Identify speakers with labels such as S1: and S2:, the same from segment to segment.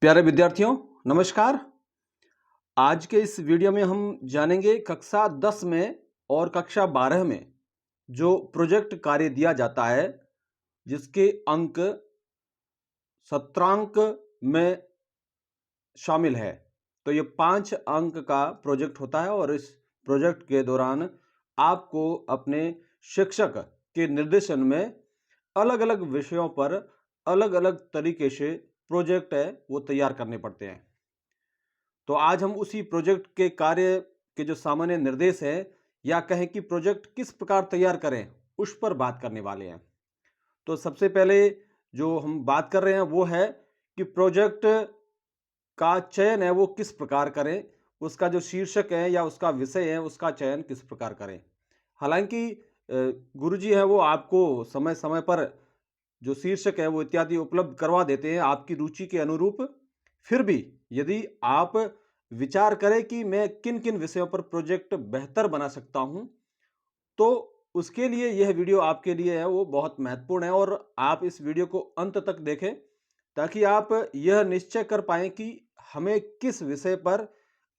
S1: प्यारे विद्यार्थियों, नमस्कार। आज के इस वीडियो में हम जानेंगे कक्षा 10 में और कक्षा 12 में जो प्रोजेक्ट कार्य दिया जाता है, जिसके अंक सत्रांक में शामिल है। तो ये 5 अंक का प्रोजेक्ट होता है और इस प्रोजेक्ट के दौरान आपको अपने शिक्षक के निर्देशन में अलग अलग विषयों पर अलग अलग तरीके से प्रोजेक्ट है वो तैयार करने पड़ते हैं। तो आज हम उसी प्रोजेक्ट के कार्य के जो सामान्य निर्देश हैं या कहें कि प्रोजेक्ट किस प्रकार तैयार करें, उस पर बात करने वाले हैं। तो सबसे पहले जो हम बात कर रहे हैं वो है कि प्रोजेक्ट का चयन है वो किस प्रकार करें, उसका जो शीर्षक है या उसका विषय है उसका चयन किस प्रकार करें। हालांकि गुरुजी हैं वो आपको समय समय पर जो शीर्षक है वो इत्यादि उपलब्ध करवा देते हैं आपकी रुचि के अनुरूप। फिर भी यदि आप विचार करें कि मैं किन किन विषयों पर प्रोजेक्ट बेहतर बना सकता हूं, तो उसके लिए यह वीडियो आपके लिए है वो बहुत महत्वपूर्ण है और आप इस वीडियो को अंत तक देखें ताकि आप यह निश्चय कर पाएं कि हमें किस विषय पर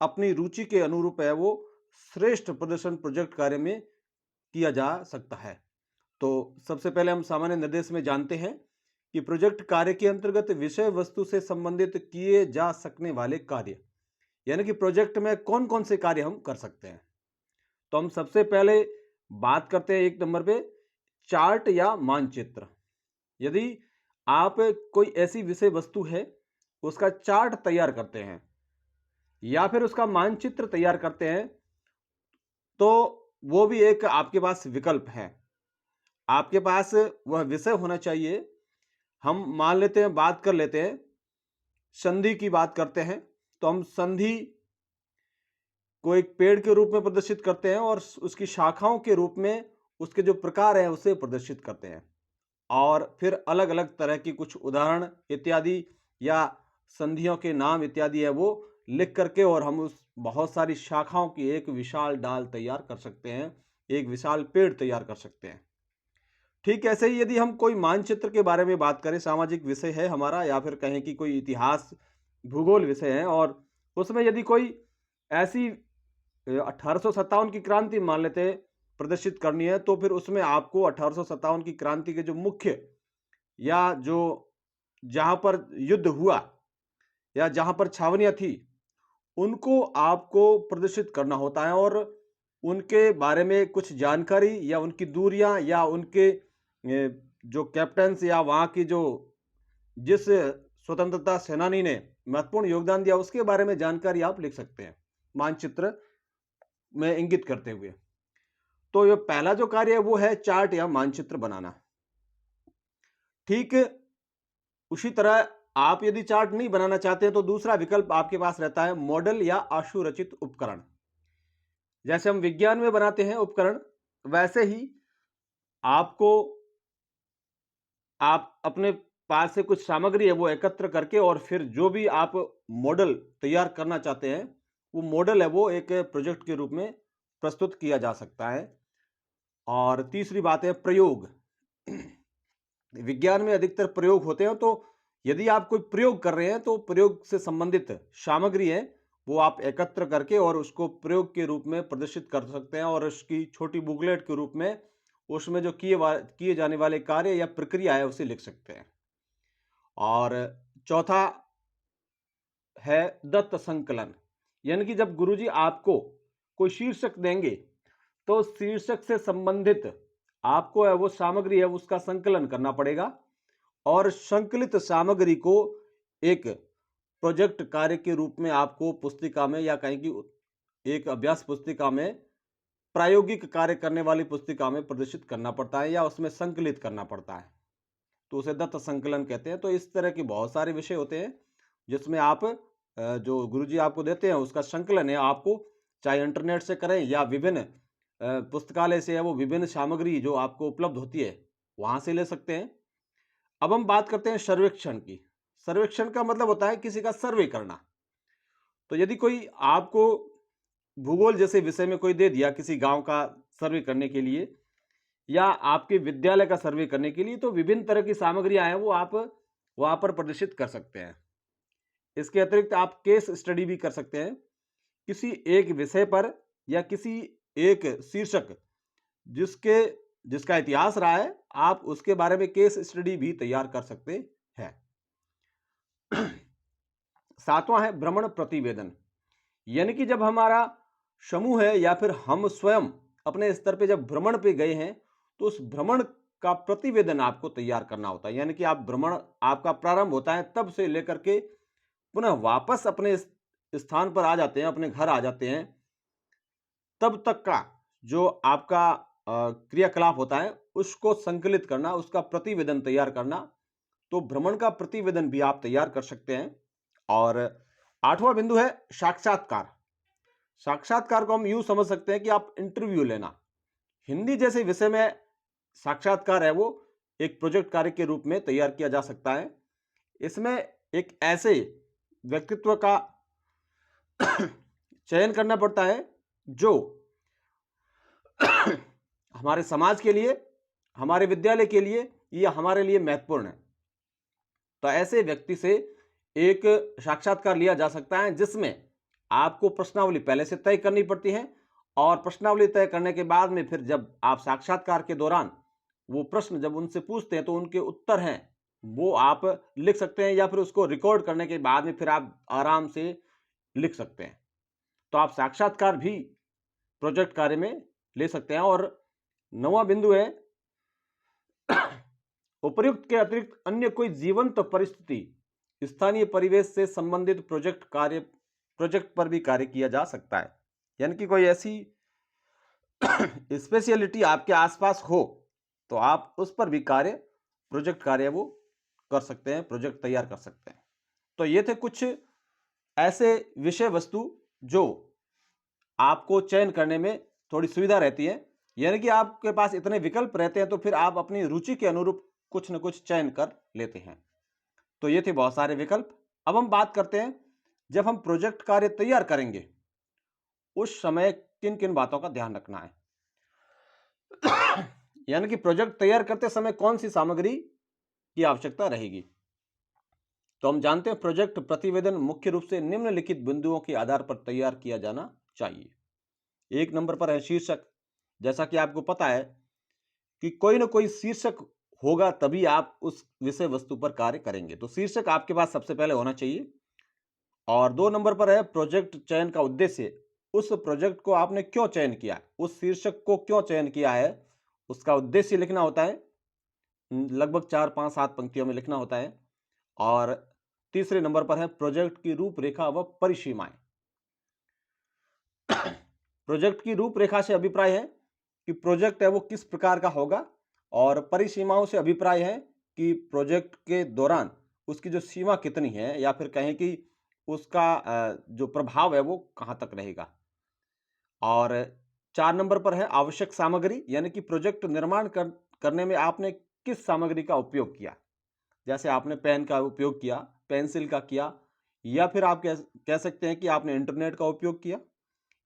S1: अपनी रुचि के अनुरूप है वो श्रेष्ठ प्रदर्शन प्रोजेक्ट कार्य में किया जा सकता है। तो सबसे पहले हम सामान्य निर्देश में जानते हैं कि प्रोजेक्ट कार्य के अंतर्गत विषय वस्तु से संबंधित किए जा सकने वाले कार्य, यानी कि प्रोजेक्ट में कौन कौन से कार्य हम कर सकते हैं। तो हम सबसे पहले बात करते हैं एक नंबर पे चार्ट या मानचित्र। यदि आप कोई ऐसी विषय वस्तु है उसका चार्ट तैयार करते हैं या फिर उसका मानचित्र तैयार करते हैं, तो वो भी एक आपके पास विकल्प है। आपके पास वह विषय होना चाहिए। हम मान लेते हैं, बात कर लेते हैं, संधि की बात करते हैं। तो हम संधि को एक पेड़ के रूप में प्रदर्शित करते हैं और उसकी शाखाओं के रूप में उसके जो प्रकार हैं उसे प्रदर्शित करते हैं और फिर अलग अलग तरह की कुछ उदाहरण इत्यादि या संधियों के नाम इत्यादि है वो लिख करके और हम उस बहुत सारी शाखाओं की एक विशाल डाल तैयार कर सकते हैं, एक विशाल पेड़ तैयार कर सकते हैं। ठीक ऐसे ही यदि हम कोई मानचित्र के बारे में बात करें, सामाजिक विषय है हमारा या फिर कहें कि कोई इतिहास भूगोल विषय है और उसमें यदि कोई ऐसी 1857 की क्रांति मान लेते हैं प्रदर्शित करनी है, तो फिर उसमें आपको 1857 की क्रांति के जो मुख्य या जो जहां पर युद्ध हुआ या जहां पर छावनियां थी उनको आपको प्रदर्शित करना होता है और उनके बारे में कुछ जानकारी या उनकी दूरियां या उनके जो कैप्टन्स या वहां की जो जिस स्वतंत्रता सेनानी ने महत्वपूर्ण योगदान दिया उसके बारे में जानकारी आप लिख सकते हैं मानचित्र में इंगित करते हुए। तो ये पहला जो कार्य है वो है चार्ट या मानचित्र बनाना। ठीक उसी तरह आप यदि चार्ट नहीं बनाना चाहते हैं तो दूसरा विकल्प आपके पास रहता है मॉडल या आशुरचित उपकरण। जैसे हम विज्ञान में बनाते हैं उपकरण, वैसे ही आपको आप अपने पास से कुछ सामग्री है वो एकत्र करके और फिर जो भी आप मॉडल तैयार करना चाहते हैं वो मॉडल है वो एक प्रोजेक्ट के रूप में प्रस्तुत किया जा सकता है। और तीसरी बात है प्रयोग। विज्ञान में अधिकतर प्रयोग होते हैं, तो यदि आप कोई प्रयोग कर रहे हैं तो प्रयोग से संबंधित सामग्री है वो आप एकत्र करके और उसको प्रयोग के रूप में प्रदर्शित कर सकते हैं और उसकी छोटी बुकलेट के रूप में उसमें जो किए जाने वाले कार्य या प्रक्रिया है उसे लिख सकते हैं। और चौथा है दत्त संकलन, यानी कि जब गुरुजी आपको कोई शीर्षक देंगे तो शीर्षक से संबंधित आपको है वो सामग्री है उसका संकलन करना पड़ेगा और संकलित सामग्री को एक प्रोजेक्ट कार्य के रूप में आपको पुस्तिका में या कहीं की एक अभ्यास पुस्तिका में प्रायोगिक कार्य करने वाली पुस्तिका में प्रदर्शित करना पड़ता है या उसमें संकलित करना पड़ता है, तो उसे दत्त संकलन कहते हैं। तो इस तरह के बहुत सारे विषय होते हैं जिसमें आप जो गुरुजी आपको देते हैं उसका संकलन है आपको चाहे इंटरनेट से करें या विभिन्न पुस्तकालय से है वो विभिन्न सामग्री जो आपको उपलब्ध होती है वहां से ले सकते हैं। अब हम बात करते हैं सर्वेक्षण की। सर्वेक्षण का मतलब होता है किसी का सर्वे करना। तो यदि कोई आपको भूगोल जैसे विषय में कोई दे दिया किसी गांव का सर्वे करने के लिए या आपके विद्यालय का सर्वे करने के लिए, तो विभिन्न तरह की सामग्रियां हैं वो आप वहां पर प्रदर्शित कर सकते हैं। इसके अतिरिक्त आप केस स्टडी भी कर सकते हैं किसी एक विषय पर या किसी एक शीर्षक जिसका इतिहास रहा है, आप उसके बारे में केस स्टडी भी तैयार कर सकते हैं। सातवां है भ्रमण प्रतिवेदन, यानी कि जब हमारा समूह है या फिर हम स्वयं अपने स्तर पे जब भ्रमण पे गए हैं तो उस भ्रमण का प्रतिवेदन आपको तैयार करना होता है। यानी कि आप भ्रमण आपका प्रारंभ होता है तब से लेकर के पुनः वापस अपने स्थान पर आ जाते हैं, अपने घर आ जाते हैं, तब तक का जो आपका क्रियाकलाप होता है उसको संकलित करना, उसका प्रतिवेदन तैयार करना। तो भ्रमण का प्रतिवेदन भी आप तैयार कर सकते हैं। और आठवां बिंदु है साक्षात्कार। साक्षात्कार को हम यूं समझ सकते हैं कि आप इंटरव्यू लेना। हिंदी जैसे विषय में साक्षात्कार है वो एक प्रोजेक्ट कार्य के रूप में तैयार किया जा सकता है। इसमें एक ऐसे व्यक्तित्व का चयन करना पड़ता है जो हमारे समाज के लिए, हमारे विद्यालय के लिए या हमारे लिए महत्वपूर्ण है। तो ऐसे व्यक्ति से एक साक्षात्कार लिया जा सकता है जिसमें आपको प्रश्नावली पहले से तय करनी पड़ती है और प्रश्नावली तय करने के बाद में फिर जब आप साक्षात्कार के दौरान वो प्रश्न जब उनसे पूछते हैं तो उनके उत्तर हैं वो आप लिख सकते हैं या फिर उसको रिकॉर्ड करने के बाद में फिर आप आराम से लिख सकते हैं। तो आप साक्षात्कार भी प्रोजेक्ट कार्य में ले सकते हैं। और नौवां बिंदु है उपर्युक्त के अतिरिक्त अन्य कोई जीवंत परिस्थिति, स्थानीय परिवेश से संबंधित प्रोजेक्ट पर भी कार्य किया जा सकता है। यानी कि कोई ऐसी स्पेशलिटी आपके आसपास हो तो आप उस पर भी प्रोजेक्ट कार्य वो कर सकते हैं, प्रोजेक्ट तैयार कर सकते हैं। तो ये थे कुछ ऐसे विषय वस्तु जो आपको चयन करने में थोड़ी सुविधा रहती है। यानी कि आपके पास इतने विकल्प रहते हैं तो फिर आप अपनी रुचि के अनुरूप कुछ न कुछ चयन कर लेते हैं। तो ये थे बहुत सारे विकल्प। अब हम बात करते हैं जब हम प्रोजेक्ट कार्य तैयार करेंगे उस समय किन किन बातों का ध्यान रखना है। यानी कि प्रोजेक्ट तैयार करते समय कौन सी सामग्री की आवश्यकता रहेगी। तो हम जानते हैं प्रोजेक्ट प्रतिवेदन मुख्य रूप से निम्नलिखित बिंदुओं के आधार पर तैयार किया जाना चाहिए। एक नंबर पर है शीर्षक। जैसा कि आपको पता है कि कोई ना कोई शीर्षक होगा तभी आप उस विषय वस्तु पर कार्य करेंगे, तो शीर्षक आपके पास सबसे पहले होना चाहिए। और 2 नंबर पर है प्रोजेक्ट चयन का उद्देश्य। उस प्रोजेक्ट को आपने क्यों चयन किया, उस शीर्षक को क्यों चयन किया है, उसका उद्देश्य लिखना होता है। लगभग 4, 5, 7 पंक्तियों में लिखना होता है। और तीसरे नंबर पर है प्रोजेक्ट की रूपरेखा व परिसीमाएं। प्रोजेक्ट की रूपरेखा से अभिप्राय है कि प्रोजेक्ट है वो किस प्रकार का होगा, और परिसीमाओं से अभिप्राय है कि प्रोजेक्ट के दौरान उसकी जो सीमा कितनी है, या फिर कहें कि उसका जो प्रभाव है वो कहां तक रहेगा। और 4 नंबर पर है आवश्यक सामग्री, यानी कि प्रोजेक्ट निर्माण करने में आपने किस सामग्री का उपयोग किया। जैसे आपने पेन का उपयोग किया, पेंसिल का किया, या फिर आप कह सकते हैं कि आपने इंटरनेट का उपयोग किया,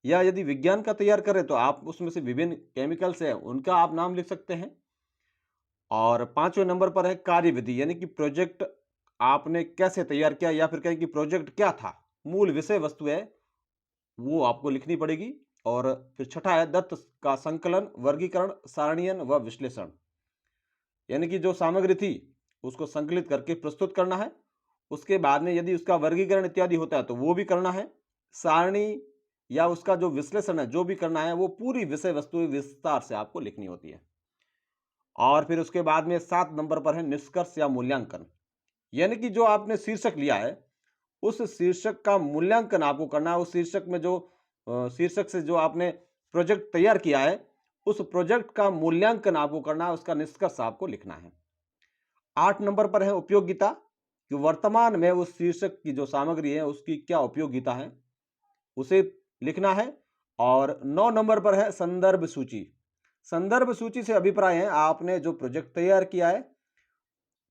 S1: या यदि विज्ञान का तैयार करें तो आप उसमें से विभिन्न केमिकल्स हैं उनका आप नाम लिख सकते हैं। और 5वें नंबर पर है कार्यविधि, यानी कि प्रोजेक्ट आपने कैसे तैयार किया, या फिर कहें कि प्रोजेक्ट क्या था, मूल विषय वस्तु है वो आपको लिखनी पड़ेगी। और फिर छठा है दत्त का संकलन, वर्गीकरण, सारणीयन व विश्लेषण, यानी कि जो सामग्री थी उसको संकलित करके प्रस्तुत करना है। उसके बाद में यदि उसका वर्गीकरण इत्यादि होता है तो वो भी करना है। सारणी या उसका जो विश्लेषण है जो भी करना है वो पूरी विषय वस्तु विस्तार से आपको लिखनी होती है। और फिर उसके बाद में 7 नंबर पर है निष्कर्ष या मूल्यांकन, यानी कि जो आपने शीर्षक लिया है उस शीर्षक का मूल्यांकन आपको करना है। उस शीर्षक में जो शीर्षक से जो आपने प्रोजेक्ट तैयार किया है उस प्रोजेक्ट का मूल्यांकन आपको करना है, उसका निष्कर्ष आपको लिखना है। 8 नंबर पर है उपयोगिता, कि वर्तमान में उस शीर्षक की जो सामग्री है उसकी क्या उपयोगिता है, उसे लिखना है। और 9 नंबर पर है संदर्भ सूची। संदर्भ सूची से अभिप्राय है आपने जो प्रोजेक्ट तैयार किया है,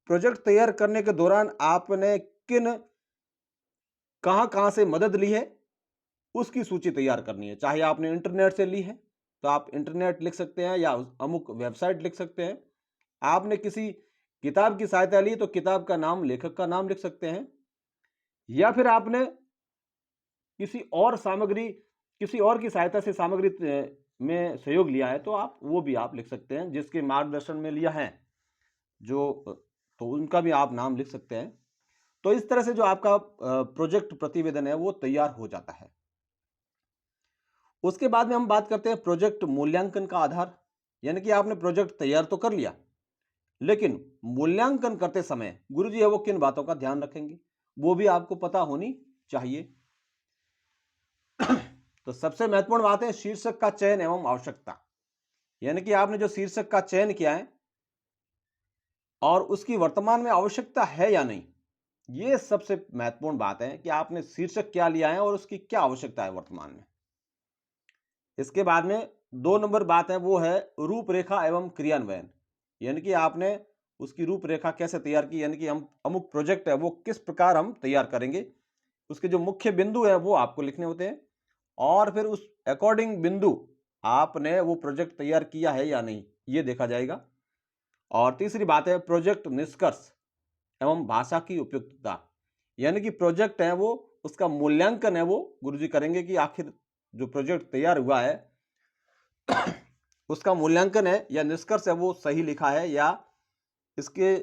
S1: प्रोजेक्ट तैयार करने के दौरान आपने कहां से मदद ली है उसकी सूची तैयार करनी है। चाहे आपने इंटरनेट से ली है तो आप इंटरनेट लिख सकते हैं, या अमुक वेबसाइट लिख सकते हैं। आपने किसी किताब की सहायता ली तो किताब का नाम, लेखक का नाम लिख सकते हैं। या फिर आपने किसी और सामग्री, किसी और की सहायता से सामग्री में सहयोग लिया है, तो आप वो भी आप लिख सकते हैं, जिसके मार्गदर्शन में लिया है, तो उनका भी आप नाम लिख सकते हैं। तो इस तरह से जो आपका प्रोजेक्ट प्रतिवेदन है, वो तैयार हो जाता है। उसके बाद में हम बात करते हैं प्रोजेक्ट मूल्यांकन का आधार। यानी कि आपने प्रोजेक्ट तैयार तो कर लिया, लेकिन मूल्यांकन करते समय गुरुजी है वो किन बातों का ध्यान रखेंगे, वो भी आपको पता होनी चाहिए। तो सबसे महत्वपूर्ण बात है शीर्षक का चयन एवं आवश्यकता। यानी कि आपने जो शीर्षक का चयन किया है और उसकी वर्तमान में आवश्यकता है या नहीं, ये सबसे महत्वपूर्ण बात है कि आपने शीर्षक क्या लिया है और उसकी क्या आवश्यकता है वर्तमान में। इसके बाद में 2 नंबर बात है वो है रूपरेखा एवं क्रियान्वयन। यानी कि आपने उसकी रूपरेखा कैसे तैयार की, यानी कि हम अमुक प्रोजेक्ट है वो किस प्रकार हम तैयार करेंगे, उसके जो मुख्य बिंदु है वो आपको लिखने होते हैं और फिर उस अकॉर्डिंग बिंदु आपने वो प्रोजेक्ट तैयार किया है या नहीं, ये देखा जाएगा। और तीसरी बात है प्रोजेक्ट निष्कर्ष एवं भाषा की उपयुक्तता। यानी कि प्रोजेक्ट है वो, उसका मूल्यांकन है वो गुरुजी करेंगे कि आखिर जो प्रोजेक्ट तैयार हुआ है उसका मूल्यांकन है या निष्कर्ष है वो सही लिखा है, या इसके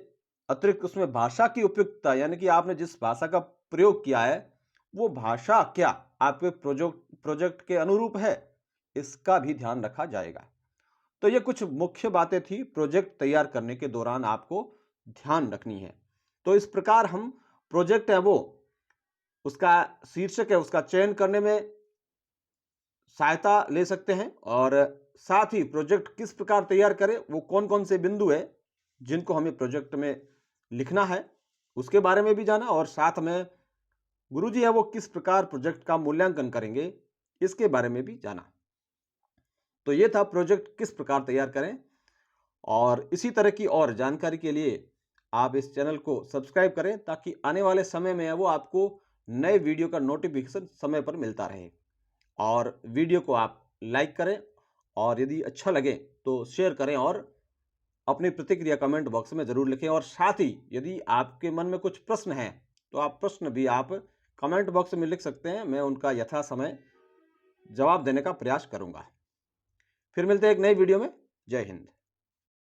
S1: अतिरिक्त उसमें भाषा की उपयुक्तता, यानी कि आपने जिस भाषा का प्रयोग किया है वो भाषा क्या आपके प्रोजेक्ट के अनुरूप है, इसका भी ध्यान रखा जाएगा। तो ये कुछ मुख्य बातें थी प्रोजेक्ट तैयार करने के दौरान आपको ध्यान रखनी है। तो इस प्रकार हम प्रोजेक्ट है वो, उसका शीर्षक है उसका चयन करने में सहायता ले सकते हैं और साथ ही प्रोजेक्ट किस प्रकार तैयार करें, वो कौन-कौन से बिंदु है जिनको हमें प्रोजेक्ट में लिखना है, उसके बारे में भी जाना और साथ में गुरुजी है वो किस प्रकार प्रोजेक्ट का मूल्यांकन करेंगे, इसके बारे में भी जाना। तो ये था प्रोजेक्ट किस प्रकार तैयार करें और इसी तरह की और जानकारी के लिए आप इस चैनल को सब्सक्राइब करें ताकि आने वाले समय में है वो आपको नए वीडियो का नोटिफिकेशन समय पर मिलता रहे। और वीडियो को आप लाइक करें और यदि अच्छा लगे तो शेयर करें और अपनी प्रतिक्रिया कमेंट बॉक्स में ज़रूर लिखें। और साथ ही यदि आपके मन में कुछ प्रश्न हैं तो आप प्रश्न भी आप कमेंट बॉक्स में लिख सकते हैं, मैं उनका यथासमय जवाब देने का प्रयास करूंगा। फिर मिलते हैं एक नई वीडियो में। जय हिंद।